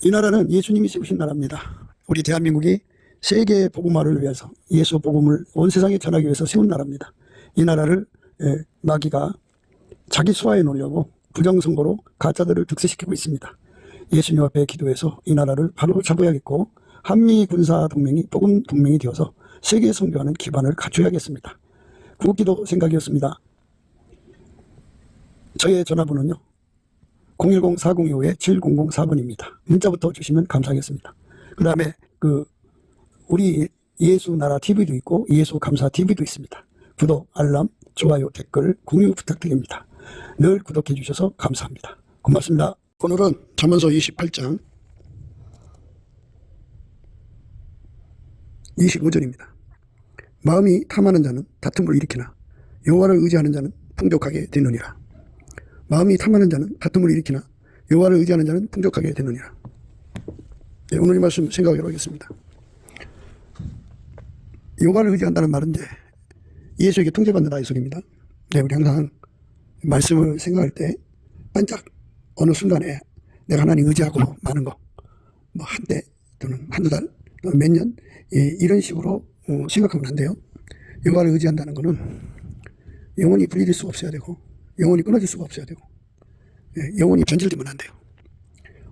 이 나라는 예수님이 세우신 나라입니다. 우리 대한민국이 세계 복음화를 위해서 예수 복음을 온 세상에 전하기 위해서 세운 나라입니다. 이 나라를 마귀가 자기 수하에 놓으려고 부정선거로 가짜들을 득세시키고 있습니다. 예수님 앞에 기도해서 이 나라를 바로 잡아야겠고 한미 군사 동맹이 복음 동맹이 되어서 세계 선교하는 기반을 갖춰야겠습니다. 구국기도 생각이었습니다. 저의 전화번호는요 010-4025-7004번입니다. 문자부터 주시면 감사하겠습니다. 그 다음에 우리 예수 나라 TV도 있고 예수 감사 TV도 있습니다. 구독, 알람, 좋아요, 댓글, 공유 부탁드립니다. 늘 구독해 주셔서 감사합니다. 고맙습니다. 오늘은 잠언서 28장 25절입니다. 마음이 탐하는 자는 다툼을 일으키나 여호와를 의지하는 자는 풍족하게 되느니라. 마음이 탐하는 자는 다툼을 일으키나 여호와를 의지하는 자는 풍족하게 되느니라. 네, 오늘 이 말씀 생각해 보겠습니다. 여호와를 의지한다는 말은 이제 예수에게 통제받는다 이 소리입니다. 네, 우리 항상 말씀을 생각할 때 반짝 어느 순간에 내가 하나님 의지하고 마는 거, 뭐 한때 또는 한두 달, 또는 몇 년, 이런 식으로 생각하면 안 돼요. 여호와를 의지한다는 거는 영원히 분리될 수가 없어야 되고, 영원히 끊어질 수가 없어야 되고, 영원히 변질되면 안 돼요.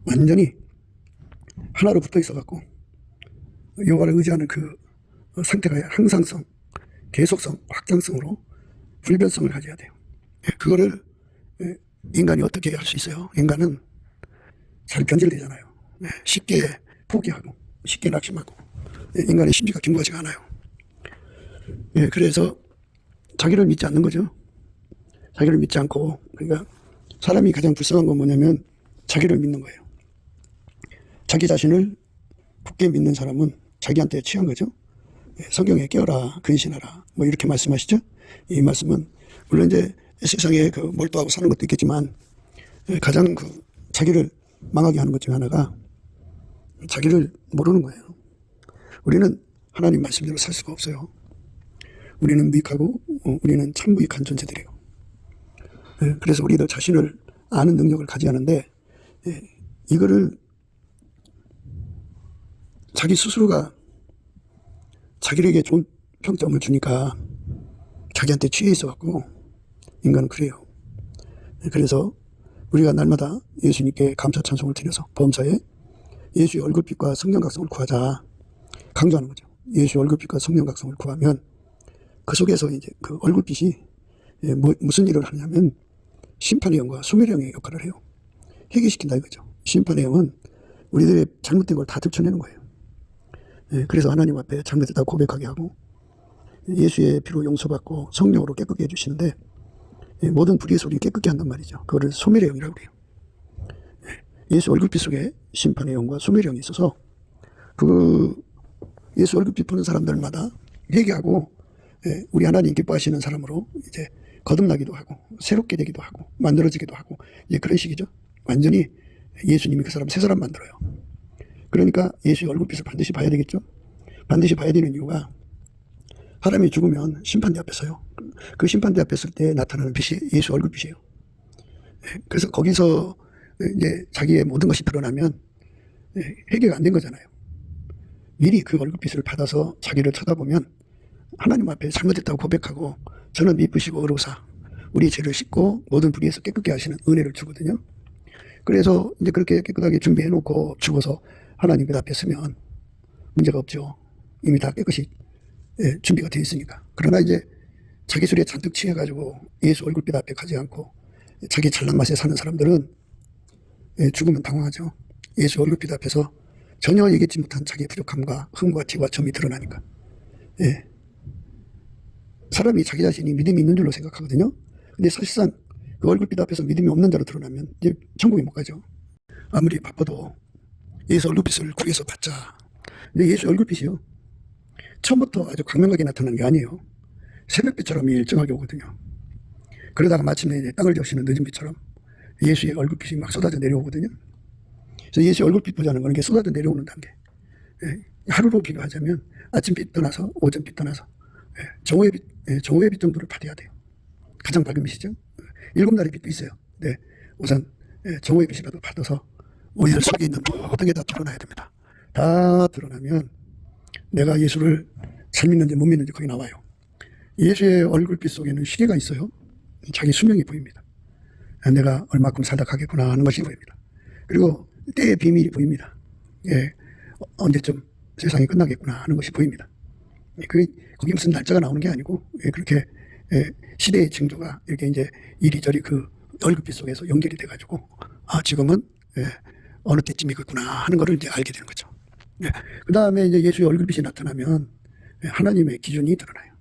완전히 하나로 붙어 있어갖고 여호와를 의지하는 그 상태가 항상성, 계속성, 확장성으로 불변성을 가져야 돼요. 그거를 인간이 어떻게 할 수 있어요? 인간은 잘 변질되잖아요. 쉽게 포기하고 쉽게 낙심하고 인간의 심리가 견고하지가 않아요. 그래서 자기를 믿지 않는 거죠. 자기를 믿지 않고, 그러니까 사람이 가장 불쌍한 건 뭐냐면 자기를 믿는 거예요. 자기 자신을 굳게 믿는 사람은 자기한테 취한 거죠. 성경에 깨어라 근신하라 뭐 이렇게 말씀하시죠. 이 말씀은 물론 이제 세상에 몰두하고 사는 것도 있겠지만 가장 자기를 망하게 하는 것 중 하나가 자기를 모르는 거예요. 우리는 하나님 말씀대로 살 수가 없어요. 우리는 무익하고 우리는 참 무익한 존재들이에요. 그래서 우리도 자신을 아는 능력을 가져야 하는데 이거를 자기 스스로가 자기에게 좋은 평점을 주니까 자기한테 취해 있어갖고 인간은 그래요. 그래서 우리가 날마다 예수님께 감사 찬송을 드려서 범사에 예수의 얼굴빛과 성령각성을 구하자 강조하는 거죠. 예수의 얼굴빛과 성령각성을 구하면 그 속에서 이제 그 얼굴빛이 무슨 일을 하냐면 심판의 영과 소멸의 영의 역할을 해요. 회개시킨다 이거죠. 심판의 영은 우리들의 잘못된 걸 다 들춰내는 거예요. 그래서 하나님 앞에 잘못했다고 고백하게 하고 예수의 피로 용서받고 성령으로 깨끗게 해주시는데 모든 불의의 소리를 깨끗게 한단 말이죠. 그거를 소멸의 영이라고 해요. 예수 얼굴빛 속에 심판의 영과 소멸의 영이 있어서 예수 얼굴빛 보는 사람들마다 회개하고 우리 하나님 기뻐하시는 사람으로 이제 거듭나기도 하고 새롭게 되기도 하고 만들어지기도 하고 이제 그런 식이죠. 완전히 예수님이 그 사람 새 사람 만들어요. 그러니까 예수의 얼굴빛을 반드시 봐야 되겠죠. 반드시 봐야 되는 이유가 사람이 죽으면 심판대 앞에 서요. 그 심판대 앞에 설 때 나타나는 빛이 예수 얼굴빛이에요. 그래서 거기서 이제 자기의 모든 것이 드러나면 해결이 안 된 거잖아요. 미리 그 얼굴빛을 받아서 자기를 쳐다보면 하나님 앞에 잘못했다고 고백하고 저는 미쁘시고 의로우사 우리 죄를 씻고 모든 불의에서 깨끗게 하시는 은혜를 주거든요. 그래서 이제 그렇게 깨끗하게 준비해 놓고 죽어서 하나님 앞에 서면 문제가 없죠. 이미 다 깨끗이 준비가 되어 있으니까. 그러나 이제 자기 술에 잔뜩 취해가지고 예수 얼굴빛 앞에 가지 않고 자기 잘난 맛에 사는 사람들은 죽으면 당황하죠. 예수 얼굴빛 앞에서 전혀 얘기하지 못한 자기의 부족함과 흠과 티와 점이 드러나니까. 사람이 자기 자신이 믿음이 있는 줄로 생각하거든요. 근데 사실상 그 얼굴빛 앞에서 믿음이 없는 자로 드러나면 이제 천국에 못 가죠. 아무리 바빠도 예수 얼굴빛을 구해서 받자. 근데 예수 얼굴빛이요. 처음부터 아주 광명하게 나타나는 게 아니에요. 새벽빛처럼 일정하게 오거든요. 그러다가 마침내 이제 땅을 적시는 늦은 빛처럼 예수의 얼굴빛이 막 쏟아져 내려오거든요. 그래서 예수의 얼굴빛 보자는 거는 게 쏟아져 내려오는 단계. 하루로 비교하자면 아침빛 떠나서 오전빛 떠나서 정오의 빛 정도를 받아야 돼요. 가장 밝은 빛이죠. 7날의 빛도 있어요. 네, 우선 정오의 빛이라도 받아서 우리들 속에 있는 모든 게 다 드러나야 됩니다. 다 드러나면 내가 예수를 잘 믿는지 못 믿는지 거기 나와요. 예수의 얼굴빛 속에는 시계가 있어요. 자기 수명이 보입니다. 내가 얼마큼 살다 가겠구나 하는 것이 보입니다. 그리고 때의 비밀이 보입니다. 예, 언제쯤 세상이 끝나겠구나 하는 것이 보입니다. 거기 무슨 날짜가 나오는 게 아니고, 그렇게 시대의 징조가 이렇게 이제 이리저리 그 얼굴빛 속에서 연결이 돼가지고, 지금은 어느 때쯤이겠구나 하는 것을 이제 알게 되는 거죠. 그 다음에 이제 예수의 얼굴빛이 나타나면 하나님의 기준이 드러나요.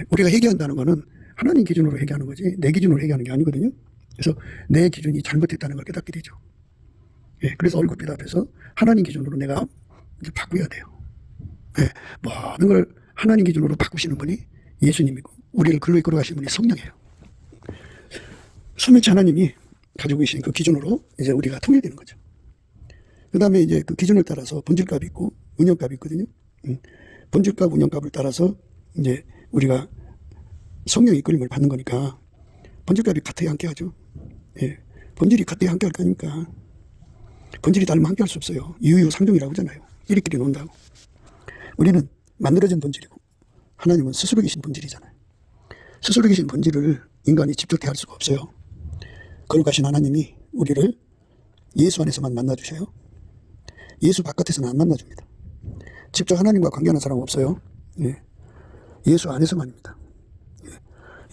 우리가 회개한다는 거는 하나님 기준으로 회개하는 거지 내 기준으로 회개하는 게 아니거든요. 그래서 내 기준이 잘못했다는 걸 깨닫게 되죠. 그래서 얼굴빛 앞에서 하나님 기준으로 내가 이제 바꾸어야 돼요. 모든 걸 하나님 기준으로 바꾸시는 분이 예수님이고, 우리를 글로 이끌어 가시는 분이 성령이에요. 삼위일체 하나님이 가지고 계신 그 기준으로 이제 우리가 통일되는 거죠. 그 다음에 이제 그 기준을 따라서 본질값이 있고 운영값이 있거든요. 본질값, 운영값을 따라서 이제 우리가 성령의 이끌림을 받는 거니까 본질값이 같아야 함께 하죠. 본질이 같아야 함께 할 거니까. 본질이 다르면 함께 할 수 없어요. 유유상종이라고 하잖아요. 이리끼리 논다고. 우리는 만들어진 본질이고 하나님은 스스로 계신 본질이잖아요. 스스로 계신 본질을 인간이 직접 대할 수가 없어요. 거룩하신 하나님이 우리를 예수 안에서만 만나주셔요. 예수 바깥에서는 안 만나줍니다. 직접 하나님과 관계하는 사람은 없어요. 예수 안에서만입니다.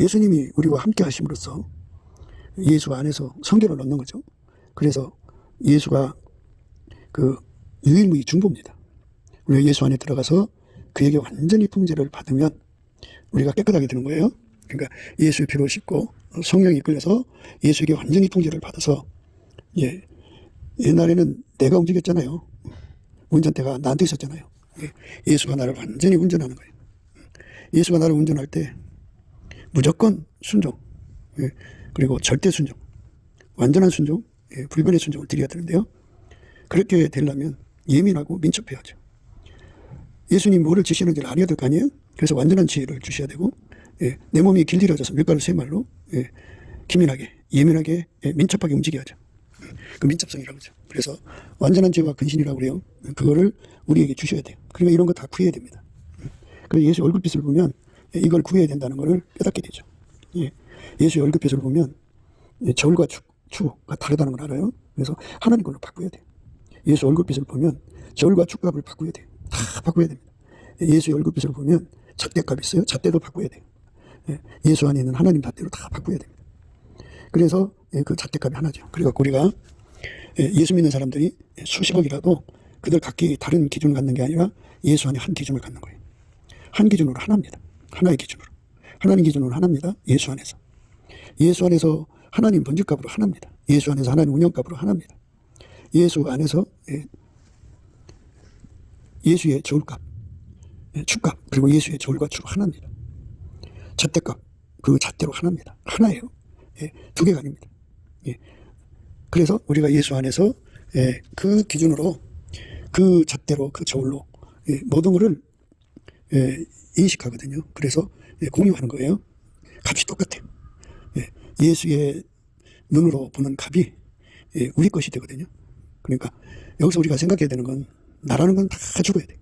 예수님이 우리와 함께 하심으로써 예수 안에서 성결을 얻는 거죠. 그래서 예수가 그 유일무이 중보입니다. 우리가 예수 안에 들어가서 그에게 완전히 통제를 받으면 우리가 깨끗하게 되는 거예요. 그러니까 예수의 피로 씻고 성령이 이끌려서 예수에게 완전히 통제를 받아서, 옛날에는 내가 움직였잖아요. 운전대가 나한테 있었잖아요. 예수가 나를 완전히 운전하는 거예요. 예수가 나를 운전할 때 무조건 순종, 그리고 절대 순종, 완전한 순종, 불변의 순종을 드려야 되는데요. 그렇게 되려면 예민하고 민첩해야죠. 예수님 뭐를 지시는지를 알아야 될 거 아니에요? 그래서 완전한 지혜를 주셔야 되고, 내 몸이 길들여져서 밀가루 세 말로 기민하게, 예민하게, 민첩하게 움직여야죠. 그 민첩성이라고 하죠. 그래서 완전한 지혜와 근신이라고 그래요. 그거를 우리에게 주셔야 돼요. 그러니까 이런 거 다 구해야 됩니다. 그래서 예수의 얼굴빛을 보면 이걸 구해야 된다는 것을 깨닫게 되죠. 예수의 얼굴빛을 보면 저울과 추가 다르다는 걸 알아요. 그래서 하나님 걸로 바꿔야 돼요. 예수 얼굴빛을 보면 저울과 축값을 바꿔야 돼요. 다 바꿔야 됩니다. 예수의 얼굴빛을 보면 잣대값이 있어요. 잣대도 바꿔야 돼요. 예수 안에 있는 하나님 잣대로 다 바꿔야 됩니다. 그래서 그 잣대값이 하나죠. 그리고 우리가 예수 믿는 사람들이 수십억이라도 그들 각기 다른 기준을 갖는 게 아니라 예수 안에 한 기준을 갖는 거예요. 한 기준으로 하나입니다. 하나의 기준으로. 하나님 기준으로 하나입니다. 예수 안에서. 예수 안에서 하나님 본질값으로 하나입니다. 예수 안에서 하나님 운영값으로 하나입니다. 예수 안에서 예수의 저울값, 축값, 그리고 예수의 저울과 축 하나입니다. 잣대값, 그 잣대로 하나입니다. 하나예요. 두 개가 아닙니다. 그래서 우리가 예수 안에서 그 기준으로, 그 잣대로, 그 저울로 모든 것을 인식하거든요. 그래서 공유하는 거예요. 값이 똑같아요. 예수의 눈으로 보는 값이 우리 것이 되거든요. 그러니까 여기서 우리가 생각해야 되는 건, 나라는 건 다 죽어야 돼요.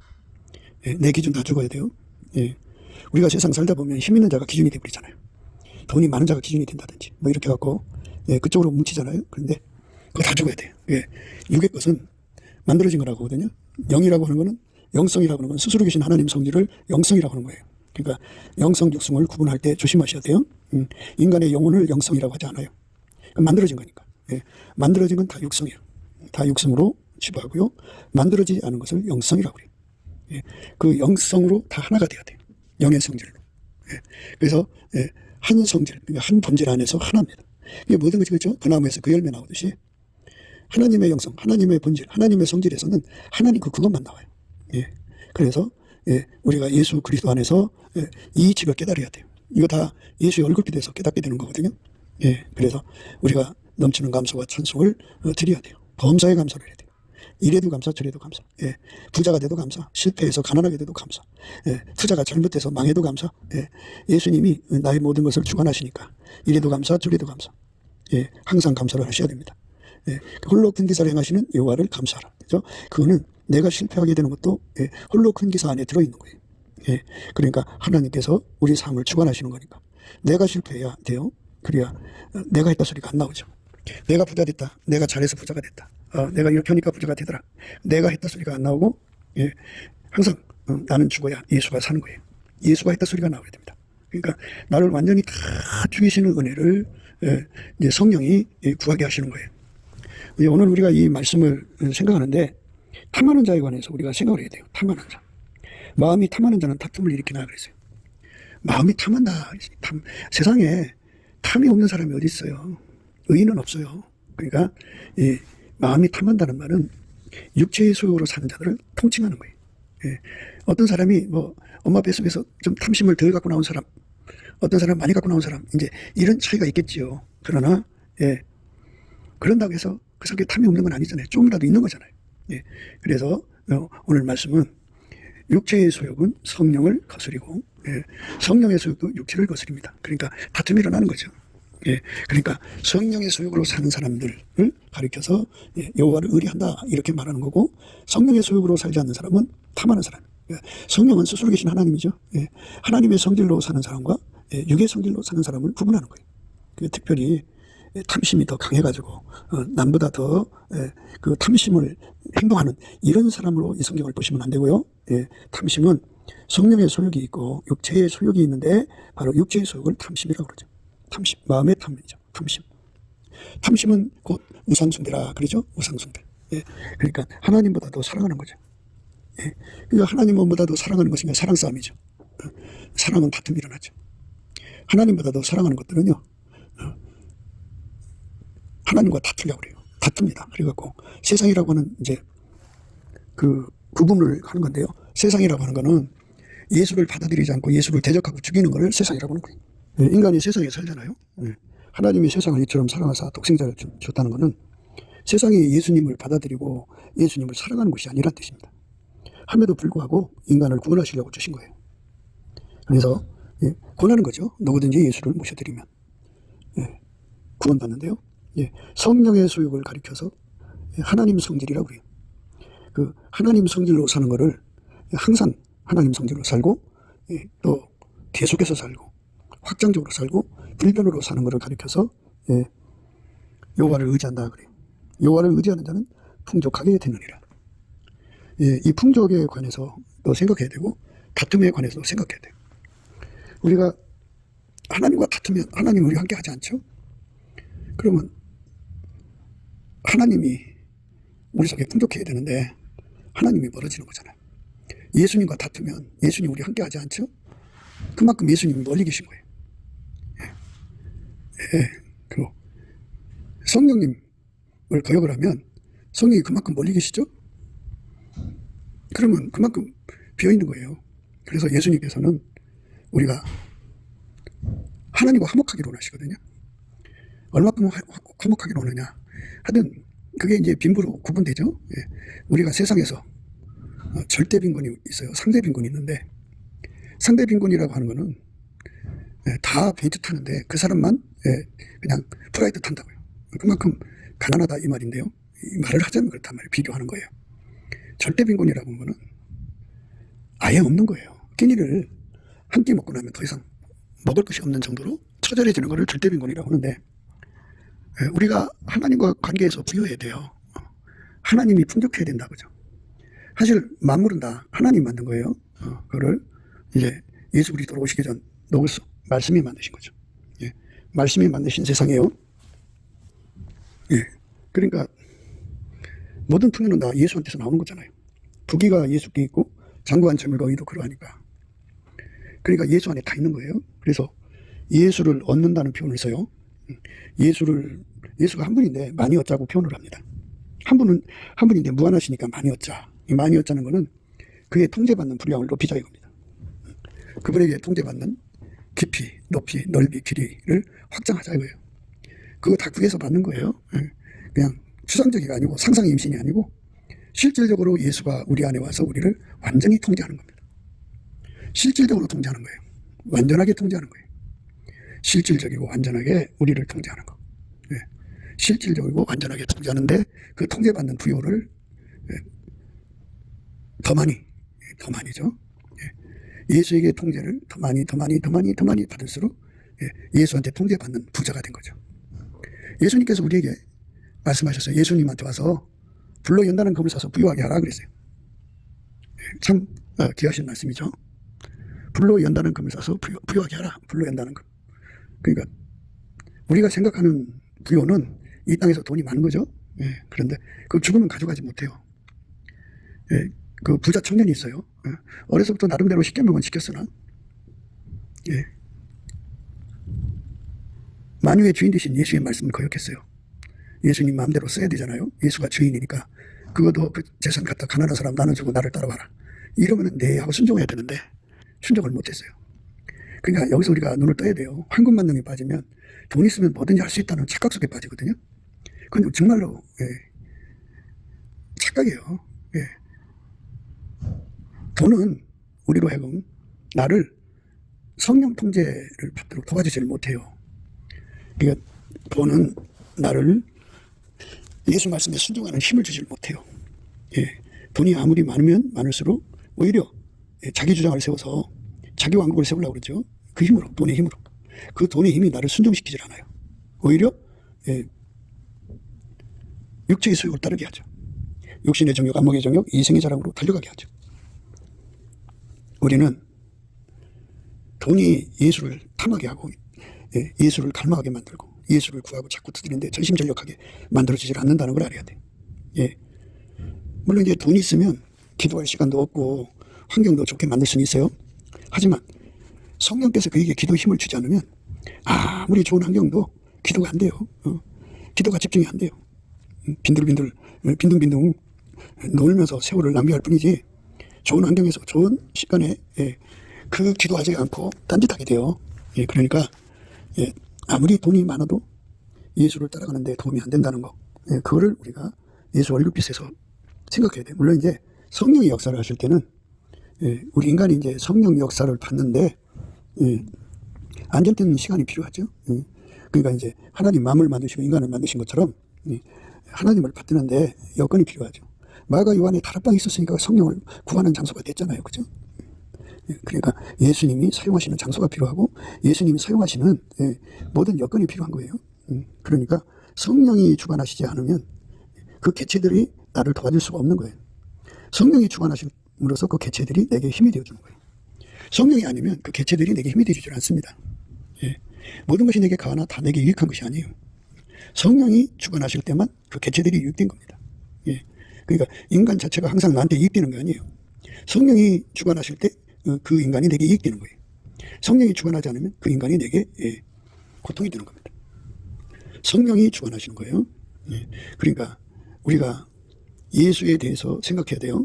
내 기준 다 죽어야 돼요. 우리가 세상 살다 보면 힘 있는 자가 기준이 되버리잖아요. 돈이 많은 자가 기준이 된다든지 뭐 이렇게 갖고 그쪽으로 뭉치잖아요. 그런데 그거 다 죽어야 돼요. 육의 것은 만들어진 거라고 하거든요. 영이라고 하는 거는, 영성이라고 하는 건 스스로 계신 하나님 성질을 영성이라고 하는 거예요. 그러니까 영성, 육성을 구분할 때 조심하셔야 돼요. 인간의 영혼을 영성이라고 하지 않아요. 만들어진 거니까. 만들어진 건 다 육성이에요. 다 육성으로 치부하고요. 만들어지지 않은 것을 영성이라고 해요. 그 영성으로 다 하나가 돼야 돼요. 영의 성질로. 그래서 한 성질, 그러니까 한 본질 안에서 하나입니다. 이게 모든 것이 그렇죠. 그 나무에서 그 열매 나오듯이 하나님의 영성, 하나님의 본질, 하나님의 성질에서는 하나님 그것만 나와요. 그래서 우리가 예수 그리스도 안에서 이 이치를 깨달아야 돼요. 이거 다 예수의 얼굴빛에서 깨닫게 되는 거거든요. 그래서 우리가 넘치는 감사와 찬송을 드려야 돼요. 범사에 감사를 해야 돼요. 이래도 감사, 저래도 감사. 부자가 돼도 감사, 실패해서 가난하게 돼도 감사, 투자가 잘못돼서 망해도 감사. 예수님이 나의 모든 것을 주관하시니까 이래도 감사, 저래도 감사. 항상 감사를 하셔야 됩니다. 예, 홀로 큰 기사를 행하시는 여호와를 감사하라. 그죠? 그거는 내가 실패하게 되는 것도 예, 홀로 큰 기사 안에 들어있는 거예요. 예, 그러니까 하나님께서 우리 삶을 주관하시는 거니까 내가 실패해야 돼요. 그래야 내가 했다 소리가 안 나오죠. 내가 부자 됐다. 내가 잘해서 부자가 됐다. 내가 이렇게 하니까 부자가 되더라. 내가 했다 소리가 안 나오고 예, 항상 나는 죽어야 예수가 사는 거예요. 예수가 했다 소리가 나와야 됩니다. 그러니까 나를 완전히 다 죽이시는 은혜를 예, 이제 성령이 구하게 하시는 거예요. 오늘 우리가 이 말씀을 생각하는데 탐하는 자에 관해서 우리가 생각을 해야 돼요. 탐하는 자. 마음이 탐하는 자는 다툼을 일으키나 그랬어요. 마음이 탐한다. 세상에 탐이 없는 사람이 어디 있어요. 의인은 없어요. 그러니까 이 마음이 탐한다는 말은 육체의 소욕으로 사는 자들을 통칭하는 거예요. 예. 어떤 사람이 뭐 엄마 뱃속에서 좀 탐심을 덜 갖고 나온 사람, 어떤 사람 많이 갖고 나온 사람, 이제 이런 차이가 있겠지요. 그러나 예. 그런다고 해서 그 사람께 탐이 없는 건 아니잖아요. 조금이라도 있는 거잖아요. 예. 그래서 오늘 말씀은 육체의 소욕은 성령을 거스리고 예. 성령의 소욕도 육체를 거스립니다. 그러니까 다툼이 일어나는 거죠. 예. 그러니까 성령의 소욕으로 사는 사람들을 가리켜서 예. 여호와를 의뢰한다 이렇게 말하는 거고, 성령의 소욕으로 살지 않는 사람은 탐하는 사람. 예. 성령은 스스로 계신 하나님이죠. 예. 하나님의 성질로 사는 사람과 예. 육의 성질로 사는 사람을 구분하는 거예요. 특별히 탐심이 더 강해가지고 남보다 더 그 탐심을 행동하는 이런 사람으로 이 성경을 보시면 안 되고요. 예, 탐심은 성령의 소욕이 있고 육체의 소욕이 있는데 바로 육체의 소욕을 탐심이라고 그러죠. 탐심, 마음의 탐이죠. 탐심. 탐심은 곧 우상숭배라 그러죠. 우상숭배. 예, 그러니까 하나님보다 더 사랑하는 거죠. 예, 그러니까 하나님보다 더 사랑하는 것이면 사랑 싸움이죠. 사랑은 다툼이 일어나죠. 하나님보다 더 사랑하는 것들은요. 하나님과 다투려고 그래요. 다툽니다. 그래갖고 세상이라고 하는 이제 그 구분을 하는 건데요. 세상이라고 하는 거는 예수를 받아들이지 않고 예수를 대적하고 죽이는 것을 세상이라고 하는 거예요. 인간이 세상에 살잖아요. 하나님이 세상을 이처럼 사랑하사 독생자를 줬다는 것은 세상이 예수님을 받아들이고 예수님을 사랑하는 것이 아니란 뜻입니다. 함에도 불구하고 인간을 구원하시려고 주신 거예요. 그래서 권하는 거죠. 누구든지 예수를 모셔드리면 구원받는데요. 예, 성령의 소욕을 가리켜서 하나님 성질이라고 그래요. 그 하나님 성질로 사는 거를 항상 하나님 성질로 살고 또 계속해서 살고 확장적으로 살고 불변으로 사는 것을 가리켜서 여호와를 의지한다 그래요. 여호와를 의지하는 자는 풍족하게 되느니라. 이 풍족에 관해서 또 생각해야 되고 다툼에 관해서 생각해야 돼요. 우리가 하나님과 다투면 하나님 우리 함께 하지 않죠? 그러면 하나님이 우리 속에 풍족해야 되는데 하나님이 멀어지는 거잖아요. 예수님과 다투면 예수님 우리 함께 하지 않죠? 그만큼 예수님이 멀리 계신 거예요. 그리고 성령님을 거역을 하면 성령이 그만큼 멀리 계시죠? 그러면 그만큼 비어있는 거예요. 그래서 예수님께서는 우리가 하나님과 화목하기로 원하시거든요. 얼마큼 화목하기로 원하냐. 하여튼 그게 이제 빈부로 구분되죠. 예. 우리가 세상에서 절대 빈곤이 있어요. 상대 빈곤이 있는데 상대 빈곤이라고 하는 거는 다 벤츠 타는데 그 사람만 그냥 프라이드 탄다고요. 그만큼 가난하다 이 말인데요. 이 말을 하자면 그렇단 말이에요. 비교하는 거예요. 절대 빈곤이라고 하는 거는 아예 없는 거예요. 끼니를 한 끼 먹고 나면 더 이상 먹을 것이 없는 정도로 처절해지는 것을 절대 빈곤이라고 하는데, 우리가 하나님과 관계에서 부여해야 돼요. 하나님이 풍족해야 된다고죠. 사실 만물은 다 하나님 만든 거예요. 그거를 이제 예수 그리스도로 오시기 전 로고스 말씀이 만드신 거죠. 예. 말씀이 만드신 세상이에요. 예. 그러니까 모든 풍요는 다 예수한테서 나오는 거잖아요. 부귀가 예수께 있고 장구한 재물과 의도 그러하니까. 그러니까 예수 안에 다 있는 거예요. 그래서 예수를 얻는다는 표현을 써요. 예수가 한 분인데 많이 얻자고 표현을 합니다. 한 분인데 무한하시니까 많이 얻자. 이 많이 얻자는 거는 그의 통제받는 분량을 높이자 이겁니다. 그분에게 통제받는 깊이, 높이, 넓이, 길이를 확장하자 이거예요. 그거 다 국에서 받는 거예요. 그냥 추상적이가 아니고 상상의 임신이 아니고 실질적으로 예수가 우리 안에 와서 우리를 완전히 통제하는 겁니다. 실질적으로 통제하는 거예요. 완전하게 통제하는 거예요. 실질적이고 완전하게 우리를 통제하는 거. 실질적이고 완전하게 통제하는데 그 통제받는 부요를 더 많이죠. 예수에게 통제를 더 많이 받을수록 예수한테 통제받는 부자가 된 거죠. 예수님께서 우리에게 말씀하셨어요. 예수님한테 와서 불로 연다는 금을 사서 부유하게 하라 그랬어요. 참 귀하신 말씀이죠. 불로 연다는 금을 사서 부유하게 하라. 불로 연다는 금. 그러니까 우리가 생각하는 부요는 이 땅에서 돈이 많은 거죠. 그런데 그 죽으면 가져가지 못해요. 그 부자 청년이 있어요. 어려서부터 나름대로 십계명은 지켰으나 만유의 주인 되신 예수의 말씀을 거역했어요. 예수님 마음대로 써야 되잖아요. 예수가 주인이니까 그것도 그 재산 갖다 가난한 사람 나눠주고 나를 따라와라. 이러면 네 하고 순종해야 되는데 순종을 못했어요. 그러니까 여기서 우리가 눈을 떠야 돼요. 황금만능에 빠지면 돈 있으면 뭐든지 할 수 있다는 착각 속에 빠지거든요. 그건 정말로 착각이에요. 돈은 우리로 하여금 나를 성령 통제를 받도록 도와주지를 못해요. 그러니까 돈은 나를 예수 말씀에 순종하는 힘을 주지를 못해요. 돈이 아무리 많으면 많을수록 오히려 자기 주장을 세워서 자기 왕국을 세우려고 그러죠. 그 힘으로, 돈의 힘으로. 그 돈의 힘이 나를 순종시키질 않아요. 오히려 육체의 소욕을 따르게 하죠. 육신의 정욕, 안목의 정욕, 이생의 자랑으로 달려가게 하죠. 우리는 돈이 예수를 탐하게 하고 예수를 갈망하게 만들고 예수를 구하고 자꾸 두드리는데 전심전력하게 만들어지질 않는다는 걸 알아야 돼. 물론 이제 돈이 있으면 기도할 시간도 없고 환경도 좋게 만들 수는 있어요. 하지만 성령께서 그에게 기도의 힘을 주지 않으면 아무리 좋은 환경도 기도가 안 돼요. 기도가 집중이 안 돼요. 빈둥빈둥 놀면서 세월을 낭비할 뿐이지 좋은 환경에서 좋은 시간에 그 기도하지 않고 딴짓하게 돼요. 그러니까 아무리 돈이 많아도 예수를 따라가는데 도움이 안 된다는 거, 그거를 우리가 예수 얼굴빛에서 생각해야 돼요. 물론 이제 성령이 역사를 하실 때는 우리 인간이 이제 성령 역사를 받는데 안정된 시간이 필요하죠. 그러니까 이제 하나님 마음을 만드시고 인간을 만드신 것처럼 하나님을 받드는데 여건이 필요하죠. 마가 요한에 다락방이 있었으니까 성령을 구하는 장소가 됐잖아요. 그죠? 그러니까 예수님이 사용하시는 장소가 필요하고 예수님이 사용하시는 모든 여건이 필요한 거예요. 그러니까 성령이 주관하시지 않으면 그 개체들이 나를 도와줄 수가 없는 거예요. 성령이 주관하심으로써 그 개체들이 내게 힘이 되어주는 거예요. 성령이 아니면 그 개체들이 내게 힘이 되어주지 않습니다. 모든 것이 내게 가하나 다 내게 유익한 것이 아니에요. 성령이 주관하실 때만 그 개체들이 유익된 겁니다. 그러니까 인간 자체가 항상 나한테 이익되는 게 아니에요. 성령이 주관하실 때 그 인간이 내게 이익되는 거예요. 성령이 주관하지 않으면 그 인간이 내게 고통이 되는 겁니다. 성령이 주관하시는 거예요. 그러니까 우리가 예수에 대해서 생각해야 돼요.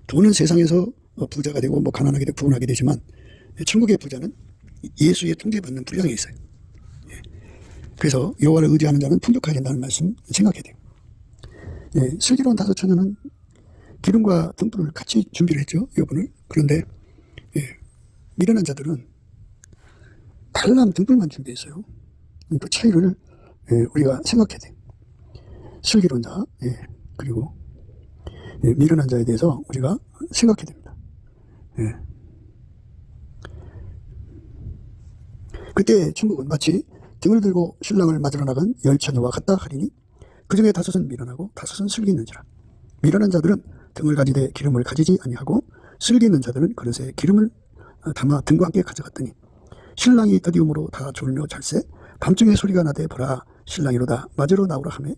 돈은 세상에서 부자가 되고 뭐 가난하게 되고 부원하게 되지만 천국의 부자는 예수의 통제받는 분량에 있어요. 그래서 여호와를 의지하는 자는 풍족하게 된다는 말씀 생각해야 돼요. 슬기로운 다섯 처녀는 기름과 등불을 같이 준비를 했죠. 여분을. 그런데 미련한 자들은 칼랑 등불만 준비했어요. 그 차이를 우리가 생각해야 돼요. 슬기로운 자 그리고 미련한 자에 대해서 우리가 생각해야 됩니다. 그때 천국은 마치 등을 들고 신랑을 맞으러 나간 열 처녀와 같다 하리니 그 중에 다섯은 미련하고 다섯은 슬기 있는지라. 미련한 자들은 등을 가지되 기름을 가지지 아니하고 슬기 있는 자들은 그릇에 기름을 담아 등과 함께 가져갔더니 신랑이 더디움으로 다 졸며 잘세 밤중에 소리가 나되 보라 신랑이로다 맞으러 나오라 하매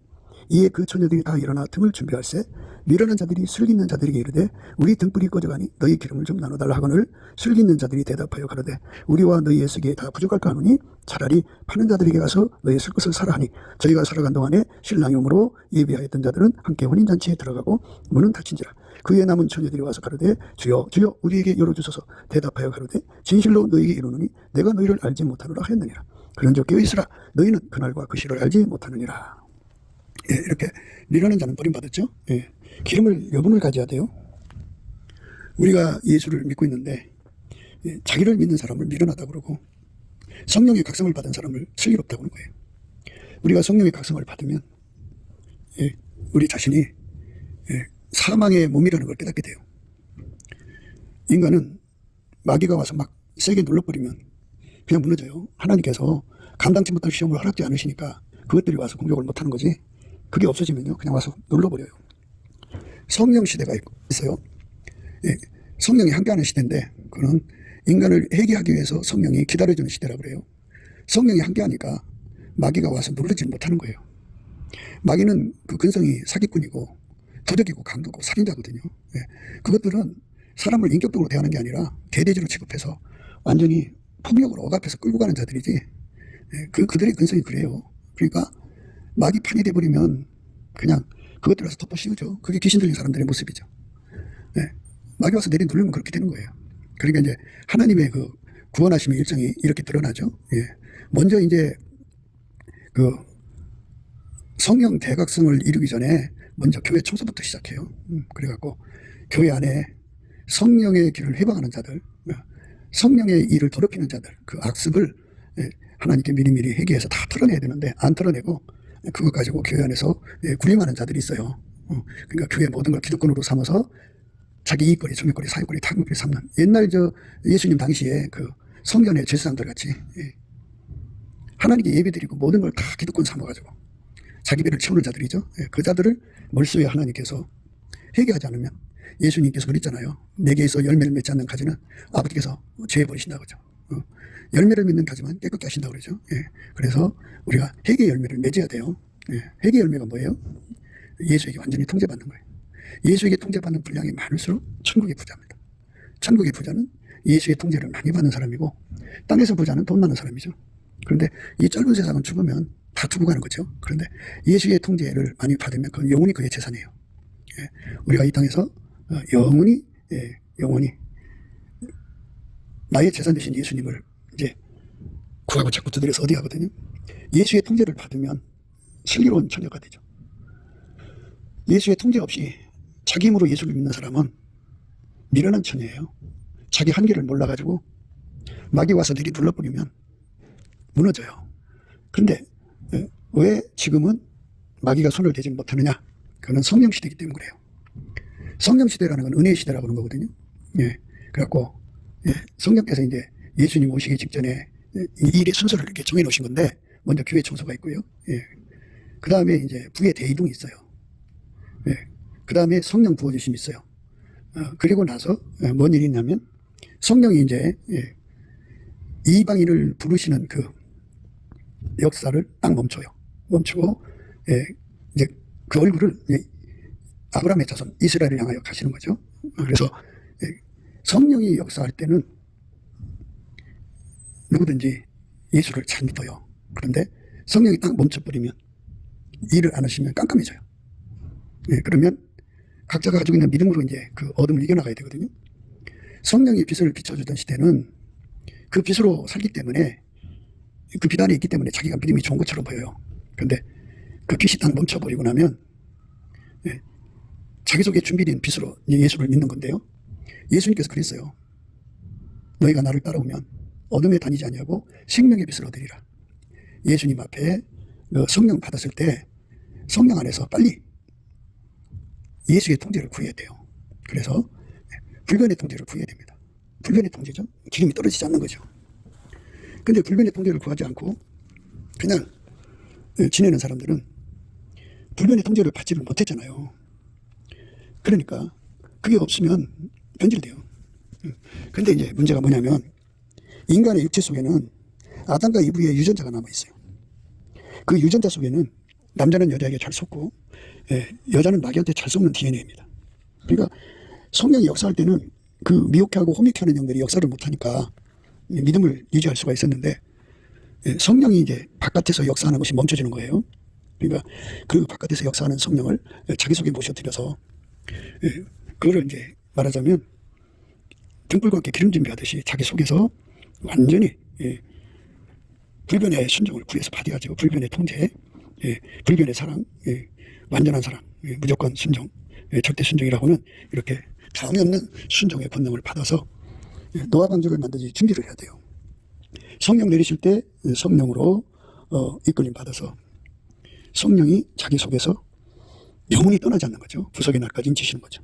이에 그 처녀들이 다 일어나 등을 준비할세 미련한 자들이 슬기 있는 자들에게 이르되 우리 등불이 꺼져가니 너희 기름을 좀 나눠달라 하거늘 슬기 있는 자들이 대답하여 가로되 우리와 너희의 쓰기에 다 부족할까 하노니 차라리 파는 자들에게 가서 너희 쓸 것을 사라 하니 저희가 살아간 동안에 신랑이 오므로 예비하였던 자들은 함께 혼인잔치에 들어가고 문은 닫힌지라. 그의 남은 처녀들이 와서 가로되 주여 주여 우리에게 열어주소서. 대답하여 가로되 진실로 너희에게 이르노니 내가 너희를 알지 못하노라 하였느니라. 그런즉 깨어있으라 너희는 그날과 그 시를 알지 못하느니라. 이렇게 미련한 자는 버림받았죠. 기름을 여분을 가져야 돼요. 우리가 예수를 믿고 있는데 자기를 믿는 사람을 미련하다고 그러고 성령의 각성을 받은 사람을 슬기롭다고 하는 거예요. 우리가 성령의 각성을 받으면 우리 자신이 사망의 몸이라는 걸 깨닫게 돼요. 인간은 마귀가 와서 막 세게 눌러버리면 그냥 무너져요. 하나님께서 감당치 못할 시험을 허락지 않으시니까 그것들이 와서 공격을 못하는 거지. 그게 없어지면요 그냥 와서 눌러버려요. 성령 시대가 있어요. 성령이 함께하는 시대인데 그는 인간을 회개하기 위해서 성령이 기다려주는 시대라고 그래요. 성령이 함께하니까 마귀가 와서 누르지 못하는 거예요. 마귀는 그 근성이 사기꾼이고 도적이고 강도고 살인자거든요. 그것들은 사람을 인격적으로 대하는 게 아니라 개돼지로 취급해서 완전히 폭력으로 억압해서 끌고 가는 자들이지. 그들의 근성이 그래요. 그러니까 마귀 판이 돼버리면 그냥 그것들 와서 덮어 씌우죠. 그게 귀신 들린 사람들의 모습이죠. 마귀 와서 내리 누르면 그렇게 되는 거예요. 그러니까 이제 하나님의 그 구원하심의 일정이 이렇게 드러나죠. 먼저 이제 그 성령 대각성을 이루기 전에 먼저 교회 청소부터 시작해요. 그래갖고 교회 안에 성령의 길을 회방하는 자들, 성령의 일을 더럽히는 자들, 그 악습을 하나님께 미리미리 회개해서 다 털어내야 되는데 안 털어내고 그것 가지고 교회 안에서 군림하는 자들이 있어요. 그러니까 교회 모든 걸 기득권으로 삼아서 자기 이익거리, 정력거리, 사익거리, 탕거리 삼는 옛날 예수님 당시에 그 성전의 제사장들 같이 하나님께 예배드리고 모든 걸 다 기득권 삼아가지고 자기 배를 채우는 자들이죠. 그 자들을 멀수에 하나님께서 회개하지 않으면 예수님께서 그랬잖아요. 내게서 열매를 맺지 않는 가지는 아버지께서 죄에 버리신다고 그러죠. 열매를 맺는 가지만 깨끗게 하신다고 그러죠. 그래서 우리가 회개 열매를 맺어야 돼요. 회개 열매가 뭐예요? 예수에게 완전히 통제받는 거예요. 예수에게 통제받는 분량이 많을수록 천국의 부자입니다. 천국의 부자는 예수의 통제를 많이 받는 사람이고 땅에서 부자는 돈 많은 사람이죠. 그런데 이 짧은 세상은 죽으면 다 두고 가는 거죠. 그런데 예수의 통제를 많이 받으면 그건 영원히 그의 재산이에요. 우리가 이 땅에서 영원히 나의 재산 되신 예수님을 이제 구하고 자꾸 두드려서 어디 가거든요. 예수의 통제를 받으면 슬기로운 처녀가 되죠. 예수의 통제 없이 자기 힘으로 예수를 믿는 사람은 미련한 처녀예요. 자기 한계를 몰라가지고 마귀 와서 내리 눌러버리면 무너져요. 그런데 왜 지금은 마귀가 손을 대지 못하느냐? 그건 성령 시대이기 때문에 그래요. 성령 시대라는 건 은혜의 시대라고 하는 거거든요. 그래갖고 성령께서 이제 예수님 오시기 직전에 이 일의 순서를 이렇게 정해 놓으신 건데 먼저 교회 청소가 있고요. 그 다음에 이제 부의 대이동이 있어요. 그 다음에 성령 부어주심이 있어요. 그리고 나서 뭔 일이 있냐면 성령이 이제 이방인을 부르시는 그 역사를 딱 멈춰요. 멈추고 이제 그 얼굴을 아브라함의 자손 이스라엘을 향하여 가시는 거죠. 그래서 성령이 역사할 때는 누구든지 예수를 잘 믿어요. 그런데 성령이 딱 멈춰버리면 일을 안 하시면 깜깜해져요. 그러면 각자가 가지고 있는 믿음으로 이제 그 어둠을 이겨나가야 되거든요. 성령이 빛을 비춰주던 시대는 그 빛으로 살기 때문에 그 빛 안에 있기 때문에 자기가 믿음이 좋은 것처럼 보여요. 그런데 그 빛이 딱 멈춰버리고 나면 자기 속에 준비된 빛으로 예수를 믿는 건데요. 예수님께서 그랬어요. 너희가 나를 따라오면 어둠에 다니지 아니하고 생명의 빛을 얻으리라. 예수님 앞에 성령 받았을 때 성령 안에서 빨리 예수의 통제를 구해야 돼요. 그래서 불변의 통제를 구해야 됩니다. 불변의 통제죠. 기름이 떨어지지 않는 거죠. 근데 불변의 통제를 구하지 않고 그냥 지내는 사람들은 불변의 통제를 받지를 못했잖아요. 그러니까 그게 없으면 변질돼요. 근데 이제 문제가 뭐냐면 인간의 육체 속에는 아담과 이브의 유전자가 남아있어요. 그 유전자 속에는 남자는 여자에게 잘 속고 여자는 마귀한테 잘 속는 DNA입니다. 그러니까 성령이 역사할 때는 그 미혹해하고 호미케하는 영들이 역사를 못하니까 믿음을 유지할 수가 있었는데 성령이 이제 바깥에서 역사하는 것이 멈춰지는 거예요. 그러니까 그 바깥에서 역사하는 성령을 자기 속에 모셔드려서 그거를 이제 말하자면 등불과 함께 기름 준비하듯이 자기 속에서 완전히 불변의 순종을 구해서 받아가지고 불변의 통제, 불변의 사랑, 완전한 사랑, 무조건 순종, 절대 순종이라고는 이렇게 감이 없는 순종의 권능을 받아서 노아 방족을 만들지 준비를 해야 돼요. 성령 내리실 때 성령으로 이끌림 받아서 성령이 자기 속에서 영원히 떠나지 않는 거죠. 부석의 날까지 인치시는 거죠.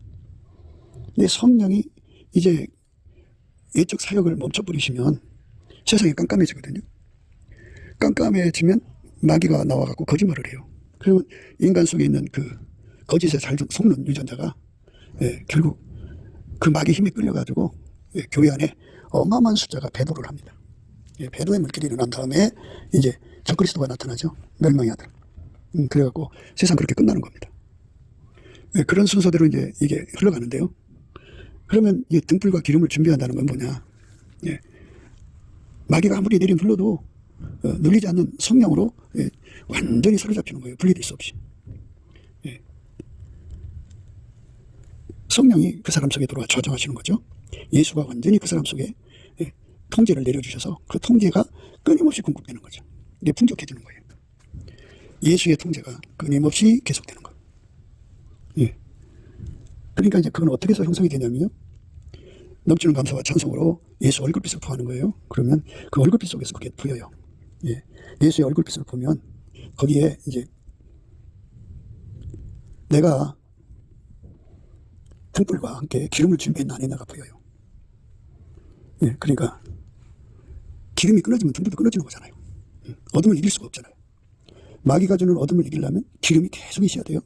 근데 성령이 이제 예적 사역을 멈춰버리시면 세상이 깜깜해지거든요. 깜깜해지면 마귀가 나와갖고 거짓말을 해요. 그러면 인간 속에 있는 그 거짓에 잘 속는 유전자가 결국 그 마귀 힘에 끌려가지고 교회 안에 어마어마한 숫자가 배도를 합니다. 배도의 물길이 일어난 다음에 이제 적그리스도가 나타나죠. 멸망의 아들. 그래갖고 세상 그렇게 끝나는 겁니다. 그런 순서대로 이제 이게 흘러가는데요. 그러면 이 등불과 기름을 준비한다는 건 뭐냐? 마귀가 아무리 내려눌러도 눌리지 않는 성령으로 완전히 사로잡히는 거예요. 분리될 수 없이. 성령이 그 사람 속에 들어와 조정하시는 거죠. 예수가 완전히 그 사람 속에 통제를 내려주셔서 그 통제가 끊임없이 공급되는 거죠. 이게 풍족해지는 거예요. 예수의 통제가 끊임없이 계속되는 거예요. 그러니까 이제 그건 어떻게 해서 형성이 되냐면요. 넘치는 감사와 찬송으로 예수 얼굴빛을 부하는 거예요. 그러면 그 얼굴빛 속에서 그게 보여요. 예수의 얼굴빛을 보면 거기에 이제 내가 등불과 함께 기름을 준비했나 안 했나가 보여요. 그러니까 기름이 끊어지면 등불도 끊어지는 거잖아요. 어둠을 이길 수가 없잖아요. 마귀가 주는 어둠을 이기려면 기름이 계속 있어야 돼요.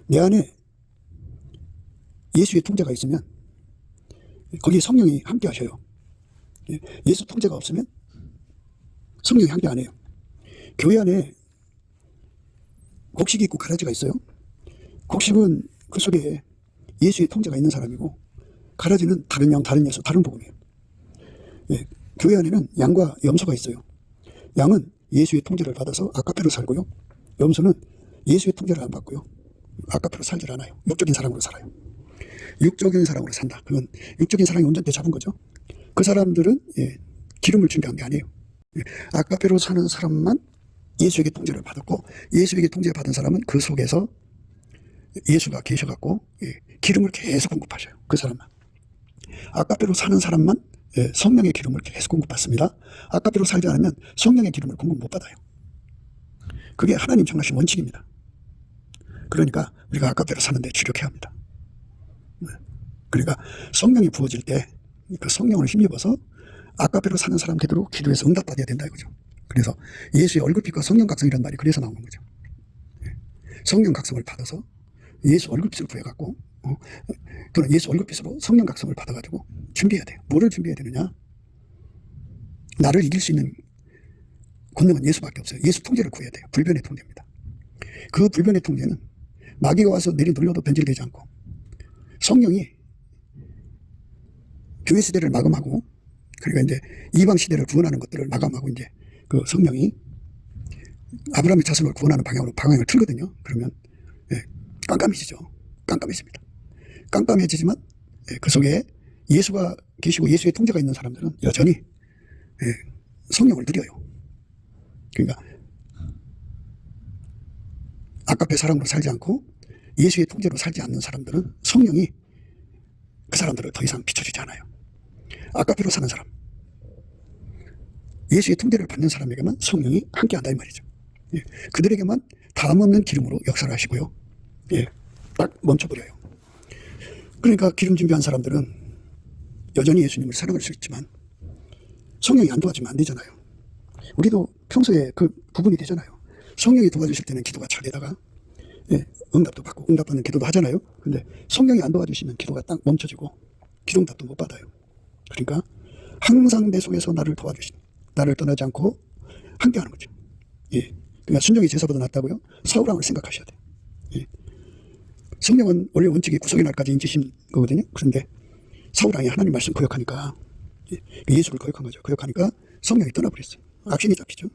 내 안에 예수의 통제가 있으면 거기에 성령이 함께 하셔요. 예수 통제가 없으면 성령이 함께 안 해요. 교회 안에 곡식이 있고 가라지가 있어요. 곡식은 그 속에 예수의 통제가 있는 사람이고, 가라지는 다른 양, 다른 예수, 다른 복음이에요. 교회 안에는 양과 염소가 있어요. 양은 예수의 통제를 받아서 아까페로 살고요. 염소는 예수의 통제를 안 받고요. 아까페로 살질 않아요. 육적인 사람으로 살아요. 육적인 사람으로 산다. 그건 육적인 사랑이 온전히 잡은 거죠. 그 사람들은 기름을 준비한 게 아니에요. 아까페로 사는 사람만 예수에게 통제를 받았고, 예수에게 통제를 받은 사람은 그 속에서 예수가 계셔갖고 기름을 계속 공급하셔요. 그 사람만. 아까페로 사는 사람만 성령의 기름을 계속 공급받습니다. 아까페로 살지 않으면 성령의 기름을 공급 못 받아요. 그게 하나님 정하신 원칙입니다. 그러니까 우리가 아까페로 사는데 주력해야 합니다. 그러니까 성령이 부어질 때 그 성령을 힘입어서 아까페로 사는 사람 되도록 기도해서 응답받아야 된다 이거죠. 그래서 예수의 얼굴빛과 성령 각성이라는 말이 그래서 나오는 거죠. 성령 각성을 받아서 예수 얼굴빛을 구해갖고 또는 예수 얼굴빛으로 성령 각성을 받아가지고 준비해야 돼요. 뭐를 준비해야 되느냐? 나를 이길 수 있는 권능은 예수밖에 없어요. 예수 통제를 구해야 돼요. 불변의 통제입니다. 그 불변의 통제는 마귀가 와서 내려놀려도 변질되지 않고, 성령이 교회 시대를 마감하고, 그러니까 이제 이방 시대를 구원하는 것들을 마감하고, 이제 그 성령이 아브라함의 자손을 구원하는 방향을 틀거든요. 그러면 깜깜해지죠. 깜깜해집니다. 깜깜해지지만 그 속에 예수가 계시고 예수의 통제가 있는 사람들은 여전히 성령을 누려요. 그러니까 아까페 사랑으로 살지 않고 예수의 통제로 살지 않는 사람들은 성령이 그 사람들을 더 이상 비춰주지 않아요. 아까페로 사는 사람, 예수의 통제를 받는 사람에게만 성령이 함께한다 이 말이죠. 그들에게만 다음 없는 기름으로 역사를 하시고요. 딱 멈춰버려요. 그러니까 기름 준비한 사람들은 여전히 예수님을 사랑할 수 있지만 성령이 안 도와주면 안 되잖아요. 우리도 평소에 그 부분이 되잖아요. 성령이 도와주실 때는 기도가 잘 되다가 응답도 받고 응답받는 기도도 하잖아요. 근데 성령이 안 도와주시면 기도가 딱 멈춰지고 기도응답도 못 받아요. 그러니까 항상 내 속에서 나를 도와주신, 나를 떠나지 않고 함께하는 거죠. 그러니까 순종이 제사보다 낫다고요? 사울왕을 생각하셔야 돼요. 성령은 원래 원칙이 구속의 날까지 인치신 거거든요. 그런데 사울왕이 하나님 말씀 거역하니까 예수를 거역한 거죠. 거역하니까 성령이 떠나버렸어요. 악신이 잡히죠.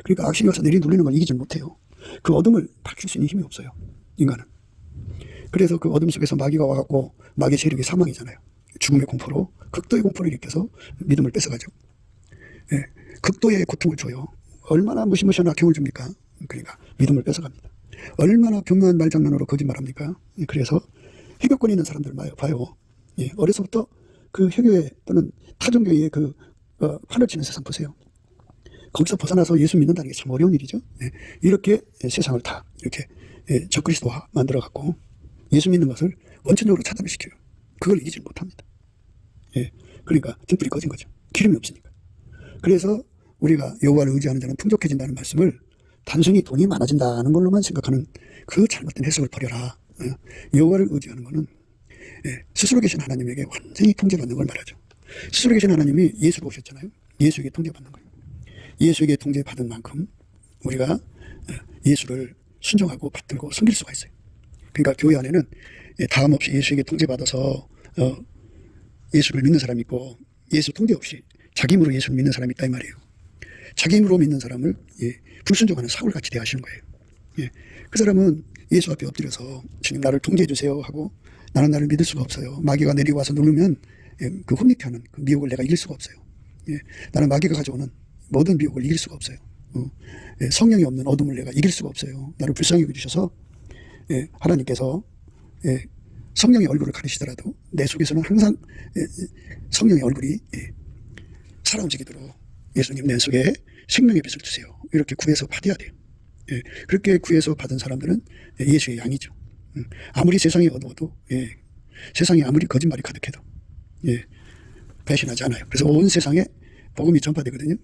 그러니까 악신이 와서 내리놀리는 걸 이기지 못해요. 그 어둠을 밝힐 수 있는 힘이 없어요. 인간은. 그래서 그 어둠 속에서 마귀가 와갖고, 마귀의 세력이 사망이잖아요. 죽음의 공포로, 극도의 공포를 일으켜서 믿음을 뺏어가죠. 극도의 고통을 줘요. 얼마나 무시무시한 악행을 줍니까? 그러니까 믿음을 뺏어갑니다. 얼마나 교묘한 말장난으로 거짓말합니까? 그래서 해교권 있는 사람들 봐요. 어려서부터 그 해교회 또는 타종교회의 그 판을 치는 세상 보세요. 거기서 벗어나서 예수 믿는다는 게 참 어려운 일이죠. 예. 이렇게 세상을 다 이렇게 적그리스도화 만들어 갖고 예수 믿는 것을 원천적으로 차단을 시켜요. 그걸 이기지 못합니다. 예. 그러니까 등불이 꺼진 거죠. 기름이 없으니까. 그래서 우리가 여호와를 의지하는 자는 풍족해진다는 말씀을 단순히 돈이 많아진다는 걸로만 생각하는 그 잘못된 해석을 버려라. 여호와를 의지하는 것은 스스로 계신 하나님에게 완전히 통제받는 걸 말하죠. 스스로 계신 하나님이 예수로 오셨잖아요. 예수에게 통제받는 거예요. 예수에게 통제받은 만큼 우리가 예수를 순종하고 받들고 섬길 수가 있어요. 그러니까 교회 안에는 다음 없이 예수에게 통제받아서 예수를 믿는 사람이 있고 예수 통제 없이 자기 힘으로 예수를 믿는 사람이 있다 이 말이에요. 자기 힘으로 믿는 사람을 불순종하는 사울같이 대하시는 거예요. 그 사람은 예수 앞에 엎드려서 주님 나를 통제해 주세요 하고 나는 나를 믿을 수가 없어요. 마귀가 내리고 와서 누르면 그 혼미케 하는 그 미혹을 내가 이길 수가 없어요. 나는 마귀가 가져오는 모든 미혹을 이길 수가 없어요. 성령이 없는 어둠을 내가 이길 수가 없어요. 나를 불쌍히 여겨주셔서 하나님께서 성령의 얼굴을 가리시더라도 내 속에서는 항상 성령의 얼굴이 살아 움직이도록 예수님 내 속에 생명의 빛을 주세요. 이렇게 구해서 받아야 돼요. 그렇게 구해서 받은 사람들은 예수의 양이죠. 아무리 세상이 어두워도 세상에 아무리 거짓말이 가득해도 배신하지 않아요. 그래서 온 세상에 복음이 전파되거든요.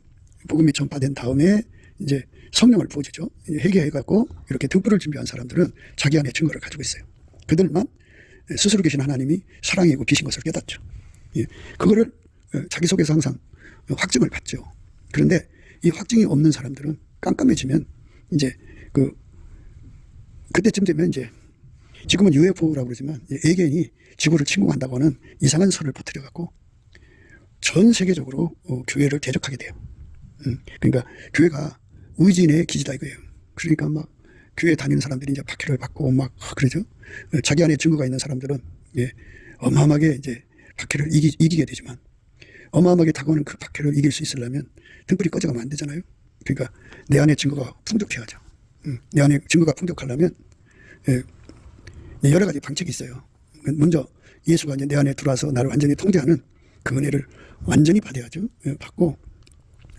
복음이 전파된 다음에 이제 성령을 부어주죠. 회개해갖고 이렇게 등불을 준비한 사람들은 자기 안에 증거를 가지고 있어요. 그들만 스스로 계신 하나님이 사랑이고 빛인 것을 깨닫죠. 그거를 자기 속에서 항상 확증을 받죠. 그런데 이 확증이 없는 사람들은 깜깜해지면 이제 그때쯤 되면 이제 지금은 UFO라고 그러지만 외계인이 지구를 침공한다고 하는 이상한 설을 퍼뜨려갖고 전 세계적으로 교회를 대적하게 돼요. 그러니까 교회가 의지인의 기지다 이거예요. 그러니까 막 교회 다니는 사람들이 이제 박해를 받고 막 그러죠. 자기 안에 증거가 있는 사람들은 어마어마하게 이제 박해를 이기게 되지만 어마어마하게 다가오는 그 박해를 이길 수 있으려면 등불이 꺼져가면 안 되잖아요. 그러니까 내 안에 증거가 풍족해야죠. 내 안에 증거가 풍족하려면 여러 가지 방책이 있어요. 먼저 예수가 이제 내 안에 들어와서 나를 완전히 통제하는 그 은혜를 완전히 받아야죠. 받고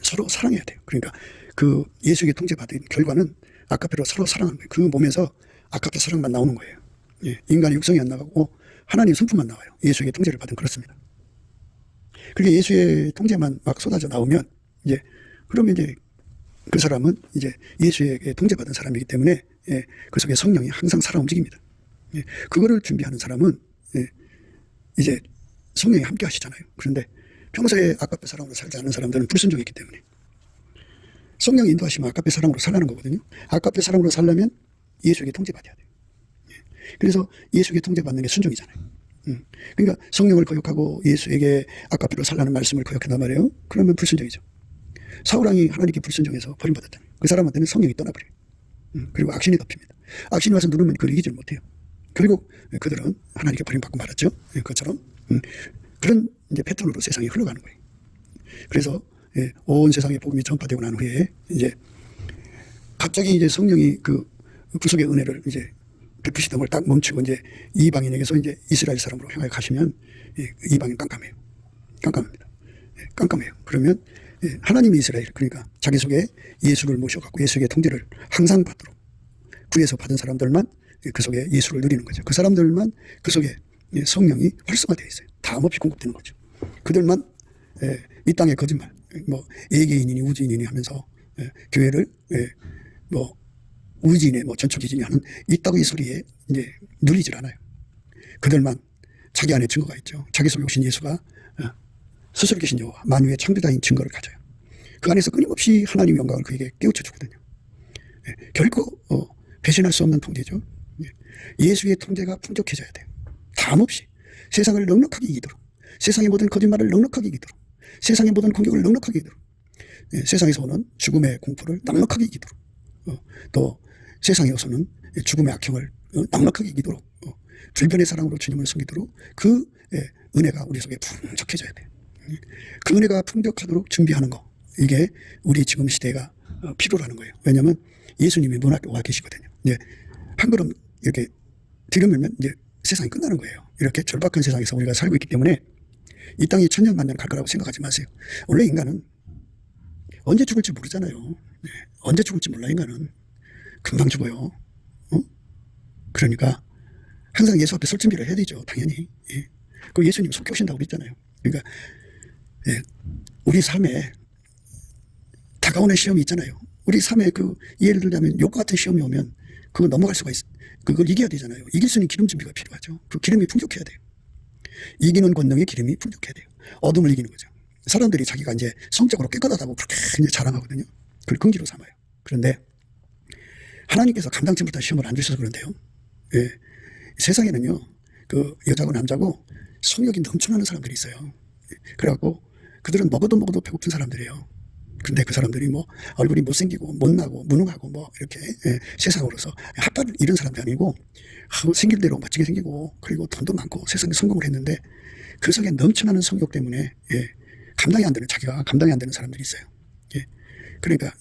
서로 사랑해야 돼요. 그러니까 그 예수에게 통제받은 결과는 아카페로 서로 사랑하는 거예요. 그 몸에서 아카페 사랑만 나오는 거예요. 인간의 육성이 안 나가고 하나님의 성품만 나와요. 예수에게 통제를 받은 그렇습니다. 그렇게 예수의 통제만 막 쏟아져 나오면 그러면 그 사람은 예수에게 통제받은 사람이기 때문에 그 속에 성령이 항상 살아 움직입니다. 그거를 준비하는 사람은 이제 성령이 함께 하시잖아요. 그런데 평소에 아카페 사랑으로 살지 않는 사람들은 불순종했기 때문에 성령이 인도하시면 아카페 사랑으로 살라는 거거든요. 아카페 사랑으로 살려면 예수에게 통제받아야 돼요. 그래서 예수에게 통제받는 게 순종이잖아요. 그러니까 성령을 거역하고 예수에게 아카페로 살라는 말씀을 거역한단 말이에요. 그러면 불순종이죠. 사울왕이 하나님께 불순종해서 버림받았잖아요. 그 사람한테는 성령이 떠나버려요. 그리고 악신이 덮입니다. 악신이 와서 누르면 그걸 이기질 못해요. 결국 그들은 하나님께 버림받고 말았죠. 그것처럼 그런 이제 패턴으로 세상이 흘러가는 거예요. 그래서 온 세상에 복음이 전파되고 난 후에 갑자기 성령이 그 구속의 은혜를 베푸시던 걸 딱 멈추고 이방인에게서 이스라엘 사람으로 향하여 가시면 이방인 깜깜해요. 깜깜합니다. 깜깜해요. 그러면 하나님이 이스라엘, 그러니까 자기 속에 예수를 모셔갖고 예수의 통제를 항상 받도록 구해서 받은 사람들만 그 속에 예수를 누리는 거죠. 그 사람들만 그 속에 성령이 활성화되어 있어요. 다음없이 공급되는 거죠. 그들만 이 땅의 거짓말, 외계인이니 우주인이니 하면서 교회를 우주인의 전초기진이 하는 이따구이 소리에 누리질 않아요. 그들만 자기 안에 증거가 있죠. 자기 속에 오신 예수가 스스로 계신 여호와 만유의 창조자인 증거를 가져요. 그 안에서 끊임없이 하나님의 영광을 그에게 깨우쳐 주거든요. 결코 배신할 수 없는 통제죠. 예수의 통제가 풍족해져야 돼요. 다음없이 세상을 넉넉하게 이기도록, 세상의 모든 거짓말을 넉넉하게 이기도록, 세상의 모든 공격을 넉넉하게 이기도록, 세상에서 오는 죽음의 공포를 넉넉하게 이기도록, 또 세상에 오서는 죽음의 악형을 넉넉하게 이기도록, 불변의 사랑으로 주님을 섬기도록 그 은혜가 우리 속에 풍족해져야 돼요. 그 은혜가 풍족하도록 준비하는 거, 이게 우리 지금 시대가 필요라는 거예요. 왜냐하면 예수님이 눈앞에 와 계시거든요. 한 걸음 이렇게 들으면 세상이 끝나는 거예요. 이렇게 절박한 세상에서 우리가 살고 있기 때문에 이 땅이 천년 만년 갈 거라고 생각하지 마세요. 원래 인간은 언제 죽을지 모르잖아요. 예. 언제 죽을지 몰라, 인간은. 금방 죽어요. 그러니까 항상 예수 앞에 설 준비를 해야 되죠, 당연히. 예. 그 예수님 속해 오신다고 그랬잖아요. 그러니까 예. 우리 삶에 다가오는 시험이 있잖아요. 우리 삶에 예를 들자면 욕과 같은 시험이 오면 그거 넘어갈 수가 있어. 그걸 이겨야 되잖아요. 이길 수 있는 기름 준비가 필요하죠. 그 기름이 풍족해야 돼요. 이기는 권능의 기름이 풍족해야 돼요. 어둠을 이기는 거죠. 사람들이 자기가 이제 성적으로 깨끗하다고 그렇게 이제 자랑하거든요. 그걸 긍지로 삼아요. 그런데 하나님께서 감당치 못한 시험을 안 주셔서 그런데요. 예. 세상에는요, 여자고 남자고 성욕이 넘쳐나는 사람들이 있어요. 그래갖고 그들은 먹어도 배고픈 사람들이에요. 근데 그 사람들이 얼굴이 못생기고 못나고 무능하고 이렇게 세상으로서 핫바를 이런 사람도 아니고 생길 대로 멋지게 생기고 그리고 돈도 많고 세상에 성공을 했는데 그 속에 넘쳐나는 성욕 때문에 자기가 감당이 안 되는 사람들이 있어요. 예. 그러니까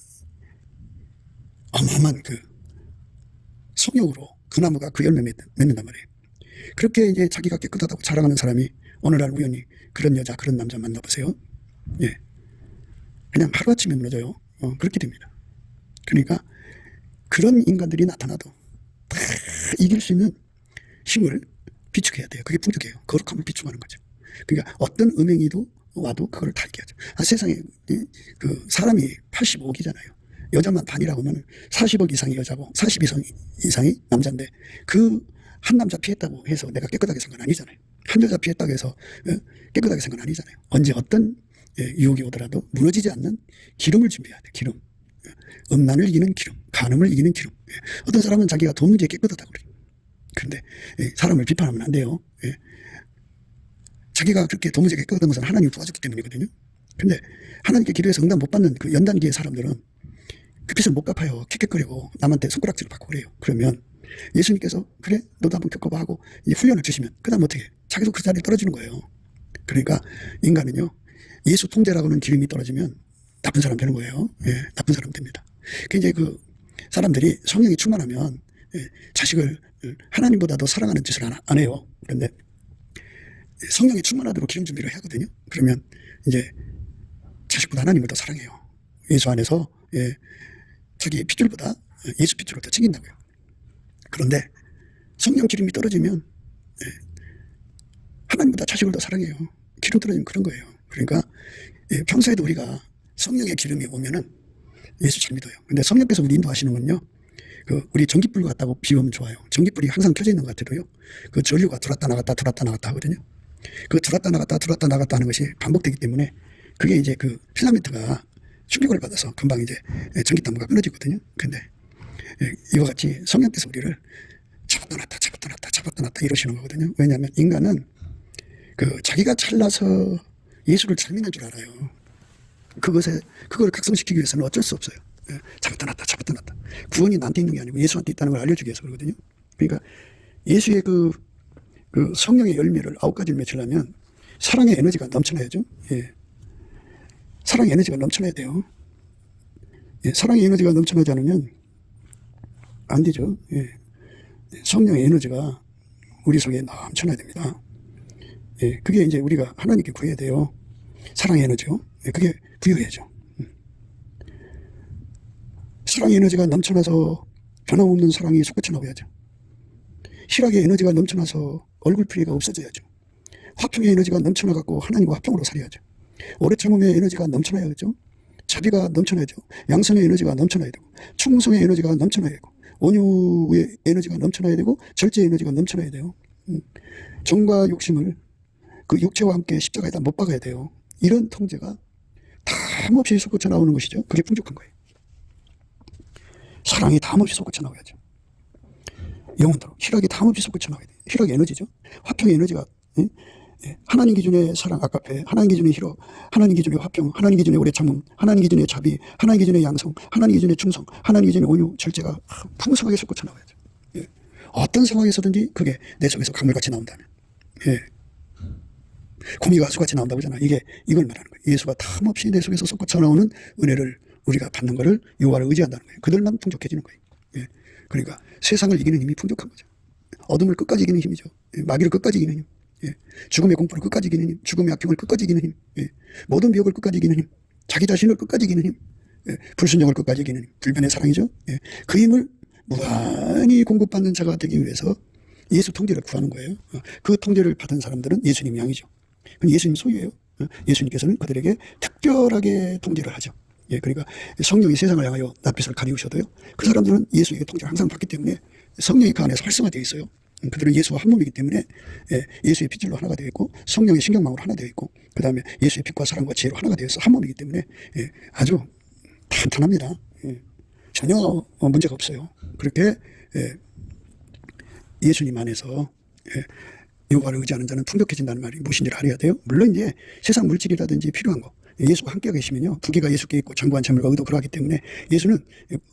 어마어마한 성욕으로 그 나무가 그 열매 맺는단 말이에요. 그렇게 이제 자기가 깨끗하다고 자랑하는 사람이 어느 날 우연히 그런 여자 그런 남자 만나보세요. 예. 그냥 하루아침에 무너져요. 그렇게 됩니다. 그러니까 그런 인간들이 나타나도 다 이길 수 있는 힘을 비축해야 돼요. 그게 풍족해요. 거룩함을 비축하는 거죠. 그러니까 어떤 음행이도 와도 그걸 다 이겨야죠. 세상에 사람이 85억이잖아요. 여자만 반이라고 하면 40억 이상이 여자고 40억 이상이 남자인데 한 남자 피했다고 해서 내가 깨끗하게 산 건 아니잖아요. 한 여자 피했다고 해서 깨끗하게 산 건 아니잖아요. 언제 어떤 유혹이 오더라도 무너지지 않는 기름을 준비해야 돼요. 기름. 음란을 이기는 기름, 간음을 이기는 기름. 어떤 사람은 자기가 도무지 깨끗하다고 그래요. 그런데 사람을 비판하면 안 돼요. 자기가 그렇게 도무지 깨끗한 것은 하나님이 도와줬기 때문이거든요. 근데 하나님께 기도해서 응답 못 받는 그 연단기의 사람들은 그 빚을 못 갚아요. 킥킥거리고 남한테 손가락질을 받고 그래요. 그러면 예수님께서 그래 너도 한번 겪어봐 하고 훈련을 주시면 그 다음 어떻게 자기도 그 자리에 떨어지는 거예요. 그러니까 인간은요, 예수 통제라고는 기름이 떨어지면 나쁜 사람 되는 거예요. 예, 나쁜 사람 됩니다. 이제 사람들이 성령이 충만하면 자식을 하나님보다 더 사랑하는 짓을 안 해요. 그런데 성령이 충만하도록 기름 준비를 하거든요. 그러면 이제 자식보다 하나님을 더 사랑해요. 예수 안에서 자기 핏줄보다 예수 핏줄을 더 챙긴다고요. 그런데 성령 기름이 떨어지면 하나님보다 자식을 더 사랑해요. 기름 떨어지면 그런 거예요. 그러니까 평소에도 우리가 성령의 기름이 오면은 예수 잘 믿어요. 근데 성령께서 우리 인도하시는 건요, 우리 전기불 같다고 비우면 좋아요. 전기불이 항상 켜져 있는 것 같아도요, 그 전류가 들어왔다 나갔다 하거든요. 그 들어왔다 나갔다 하는 것이 반복되기 때문에 그게 이제 필라멘트가 충격을 받아서 금방 이제 전기담보가 끊어지거든요. 근데 이와 같이 성령께서 우리를 잡았다 놨다 이러시는 거거든요. 왜냐하면 인간은 자기가 잘나서 예수를 잘 믿는 줄 알아요. 그걸 각성시키기 위해서는 어쩔 수 없어요. 잡았다 놨다. 구원이 나한테 있는 게 아니고 예수한테 있다는 걸 알려주기 위해서 그러거든요. 그러니까 예수의 그 성령의 열매를 9가지를 맺으려면 사랑의 에너지가 넘쳐나야죠. 예. 사랑의 에너지가 넘쳐나야 돼요. 예. 사랑의 에너지가 넘쳐나지 않으면 안 되죠. 예. 성령의 에너지가 우리 속에 넘쳐나야 됩니다. 예. 그게 이제 우리가 하나님께 구해야 돼요. 사랑의 에너지요. 예. 그게 부여해야죠. 사랑의 에너지가 넘쳐나서 변함없는 사랑이 솟구쳐 나와야죠. 희락의 에너지가 넘쳐나서 얼굴풀이가 없어져야죠. 화평의 에너지가 넘쳐나갖고 하나님과 화평으로 살아야죠. 오래 참음의 에너지가 넘쳐나야죠. 자비가 넘쳐나야죠. 양선의 에너지가 넘쳐나야 되고, 충성의 에너지가 넘쳐나야 되고, 온유의 에너지가 넘쳐나야 되고, 절제의 에너지가 넘쳐나야 돼요. 정과 욕심을 그 육체와 함께 십자가에다 못 박아야 돼요. 이런 통제가 담없이 솟구쳐 나오는 것이죠. 그게 풍족한 거예요. 사랑이 담없이 솟구쳐 나와야죠. 영원토록 희락이 담없이 솟구쳐 나와야 돼요. 희락의 에너지죠. 화평의 에너지가 하나님 기준의 사랑, 아까 앞에 하나님 기준의 희락, 하나님 기준의 화평, 하나님 기준의 오래 참음, 하나님 기준의 자비, 하나님 기준의 양성, 하나님 기준의 충성, 하나님 기준의 온유, 절제가 풍성하게 솟구쳐 나와야죠. 예. 어떤 상황에서든지 그게 내 속에서 강물같이 나온다면, 예. 구미가 수같이 나온다고 하잖아. 이걸 말하는 거예요. 예수가 탐없이 내 속에서 솟구쳐 나오는 은혜를 우리가 받는 거를 여호와를 의지한다는 거예요. 그들만 풍족해지는 거예요. 예. 그러니까 세상을 이기는 힘이 풍족한 거죠. 어둠을 끝까지 이기는 힘이죠. 예. 마귀를 끝까지 이기는 힘. 예. 죽음의 공포를 끝까지 이기는 힘. 죽음의 악평을 끝까지 이기는 힘. 예. 모든 비역을 끝까지 이기는 힘. 자기 자신을 끝까지 이기는 힘. 불순종을 끝까지 이기는 불변의 사랑이죠. 예. 그 힘을 무한히 공급받는 자가 되기 위해서 예수 통제를 구하는 거예요. 그 통제를 받은 사람들은 예수님 양이죠. 그건 예수님 소유예요. 예수님께서는 그들에게 특별하게 통제를 하죠. 예, 그러니까 성령이 세상을 향하여 낯빛을 가리우셔도요, 그 사람들은 예수에게 통제를 항상 받기 때문에 성령이 그 안에서 활성화되어 있어요. 그들은 예수와 한 몸이기 때문에 예수의 핏줄로 하나가 되어 있고 성령의 신경망으로 하나 되어 있고 그 다음에 예수의 빛과 사랑과 지혜로 하나가 되어서 한 몸이기 때문에 아주 탄탄합니다. 전혀 문제가 없어요. 그렇게 예수님 안에서 여호와를 의지하는 자는 풍족해진다는 말이 무엇인지를 알아야 돼요. 물론 이제 세상 물질이라든지 필요한 거, 예수가 함께 계시면요, 부귀가 예수께 있고 장구한 재물과 의도 그러하기 때문에 예수는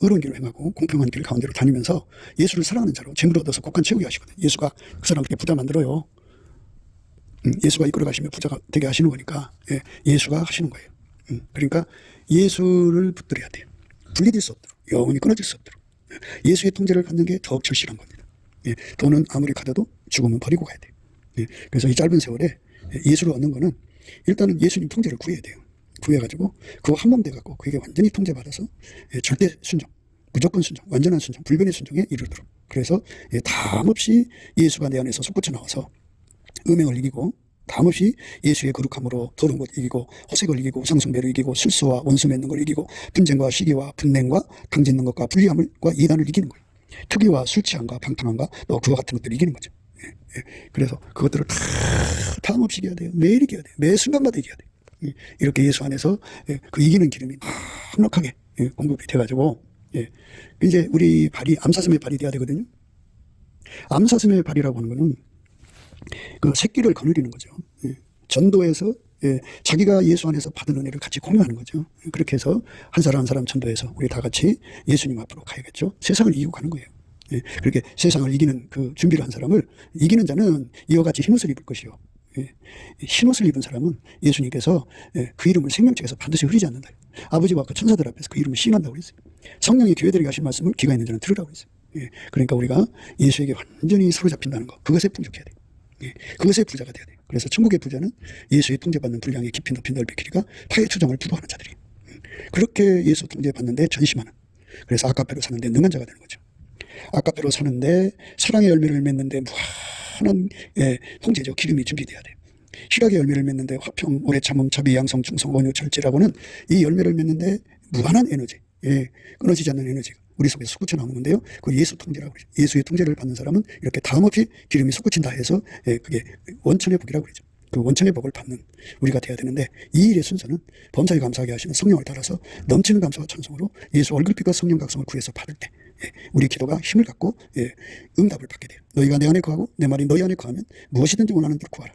의로운 길을 행하고 공평한 길 가운데로 다니면서 예수를 사랑하는 자로 재물을 얻어서 곡간 채우게 하시거든요. 예수가 그 사람에게 부자 만들어요. 예수가 이끌어 가시면 부자가 되게 하시는 거니까 예수가 하시는 거예요. 그러니까 예수를 붙들어야 돼요. 분리될 수 없도록, 영원히 끊어질 수 없도록 예수의 통제를 받는 게 더욱 절실한 겁니다. 돈은 아무리 가져도 죽으면 버리고 가야 돼요. 그래서 이 짧은 세월에 예수를 얻는 거는 일단은 예수님 통제를 구해야 돼요. 구해가지고 그거 한 몸 돼갖고 그게 완전히 통제받아서 절대 순종, 무조건 순종, 완전한 순종, 불변의 순종에 이르도록. 그래서 담없이 예수가 내 안에서 솟구쳐 나와서 음행을 이기고, 담없이 예수의 거룩함으로 더러운 것 이기고, 호색을 이기고, 우상숭배를 이기고, 술수와 원수 맺는 걸 이기고, 분쟁과 시기와 분냉과 당짓는 것과 불리함과 이단을 이기는 거예요. 특위와 술 취함과 방탕함과 또 그와 같은 것들을 이기는 거죠. 그래서 그것들을 다 담없이 이겨야 돼요. 매일 이겨야 돼요. 매 순간마다 이겨야 돼요. 이렇게 예수 안에서 그 이기는 기름이 넉넉하게 공급이 돼가지고 이제 우리 발이 암사슴의 발이 돼야 되거든요. 암사슴의 발이라고 하는 거는 그 새끼를 거느리는 거죠. 전도에서 자기가 예수 안에서 받은 은혜를 같이 공유하는 거죠. 그렇게 해서 한 사람 한 사람 전도해서 우리 다 같이 예수님 앞으로 가야겠죠. 세상을 이기고 가는 거예요. 그렇게 세상을 이기는 그 준비를 한 사람을, 이기는 자는 이와 같이 흰옷을 입을 것이요. 흰옷을 입은 사람은 예수님께서 그 이름을 생명책에서 반드시 흐리지 않는다. 아버지와 그 천사들 앞에서 그 이름을 시인한다고 그랬어요. 성령이 교회들에게 하신 말씀을 귀가 있는 자는 들으라고 그랬어요. 그러니까 우리가 예수에게 완전히 사로잡힌다는 거, 그것에 풍족해야 돼요. 그것에 부자가 돼야 돼요. 그래서 천국의 부자는 예수의 통제받는 분량의 깊이 높이 넓이 길이가 타의 추정을 불허하는 자들이에요. 그렇게 예수 통제받는데 전심하는, 그래서 아까페로 사는데 능한 자가 되는 거죠. 아까페로 사는데 사랑의 열매를 맺는데 무한한 홍제죠. 기름이 준비돼야 돼요. 희락의 열매를 맺는데 화평, 오래 참음, 자비, 양성, 충성, 원유, 절제라고는 이 열매를 맺는데 무한한 에너지, 끊어지지 않는 에너지가 우리 속에서 솟구쳐 나오는 건데요. 그 예수 통제라고 그러죠. 예수의 통제를 받는 사람은 이렇게 다음없이 기름이 솟구친다 해서 그게 원천의 복이라고 그러죠. 그 원천의 복을 받는 우리가 돼야 되는데, 이 일의 순서는 범사에 감사하게 하시는 성령을 따라서 넘치는 감사와 찬송으로 예수 얼굴빛과 성령 각성을 구해서 받을 때 우리 기도가 힘을 갖고 응답을 받게 돼요. 너희가 내 안에 거하고 내 말이 너희 안에 거하면 무엇이든지 원하는 대로 구하라.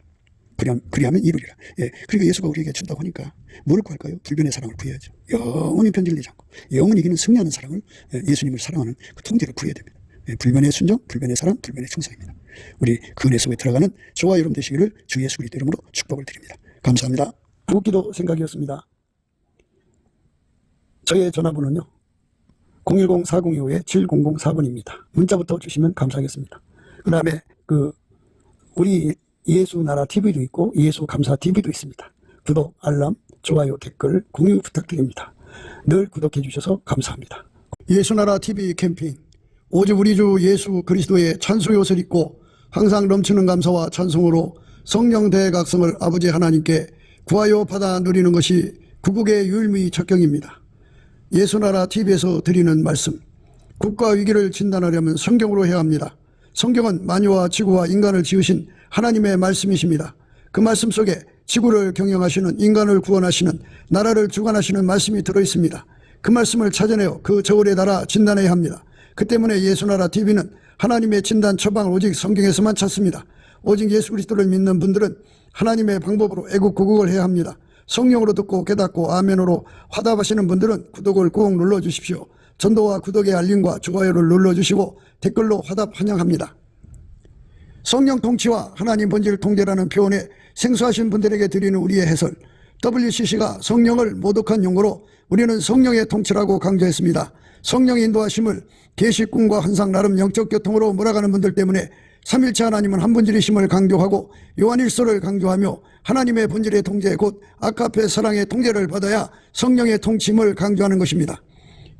그리하면 이루리라. 그러니까 예수가 우리에게 준다고 하니까 뭘 구할까요? 불변의 사랑을 구해야죠. 영원히 편질리지 않고 영원히 이기는 승리하는 사랑을, 예수님을 사랑하는 그 통제를 구해야 됩니다. 불변의 순종, 불변의 사랑, 불변의 충성입니다. 우리 그 은혜 속에 들어가는 저와 여러분 되시기를 주 예수 그리스도 이름으로 축복을 드립니다. 감사합니다. 무기도 생각이었습니다. 저의 전화번호는요, 010-4025-7004번입니다. 문자부터 주시면 감사하겠습니다. 그 다음에 우리 예수 나라 TV도 있고 예수 감사 TV도 있습니다. 구독, 알람, 좋아요, 댓글, 공유 부탁드립니다. 늘 구독해 주셔서 감사합니다. 예수 나라 TV 캠페인, 오직 우리 주 예수 그리스도의 찬송의 옷을 입고 항상 넘치는 감사와 찬송으로 성령 대각성을 아버지 하나님께 구하여 받아 누리는 것이 구국의 유일무이 척경입니다. 예수 나라 TV에서 드리는 말씀, 국가 위기를 진단하려면 성경으로 해야 합니다. 성경은 만유와 지구와 인간을 지으신 하나님의 말씀이십니다. 그 말씀 속에 지구를 경영하시는, 인간을 구원하시는, 나라를 주관하시는 말씀이 들어있습니다. 그 말씀을 찾아내어 그 저울에 달아 진단해야 합니다. 그 때문에 예수나라 TV는 하나님의 진단 처방을 오직 성경에서만 찾습니다. 오직 예수 그리스도를 믿는 분들은 하나님의 방법으로 애국구국을 해야 합니다. 성령으로 듣고 깨닫고 아멘으로 화답하시는 분들은 구독을 꾹 눌러주십시오. 전도와 구독의 알림과 좋아요를 눌러주시고 댓글로 화답 환영합니다. 성령 통치와 하나님 본질 통제라는 표현에 생소하신 분들에게 드리는 우리의 해설, WCC가 성령을 모독한 용어로 우리는 성령의 통치라고 강조했습니다. 성령의 인도하심을 계시 꿈과 환상 나름 영적 교통으로 몰아가는 분들 때문에 삼일체 하나님은 한 분질이심을 강조하고 요한일서를 강조하며 하나님의 본질의 통제 곧 아카페 사랑의 통제를 받아야 성령의 통치임을 강조하는 것입니다.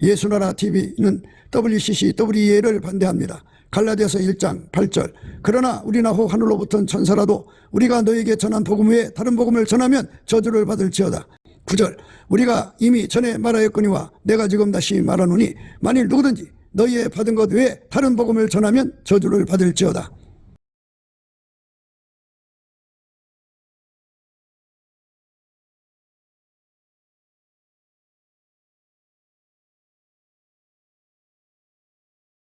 예수나라 TV는 WCC, WEA를 반대합니다. 갈라디아서 1장 8절 그러나 우리나 혹 하늘로부터 천사라도 우리가 너에게 전한 복음 외에 다른 복음을 전하면 저주를 받을지어다. 9절 우리가 이미 전에 말하였거니와 내가 지금 다시 말하노니 만일 누구든지 너희의 받은 것 외에 다른 복음을 전하면 저주를 받을지어다.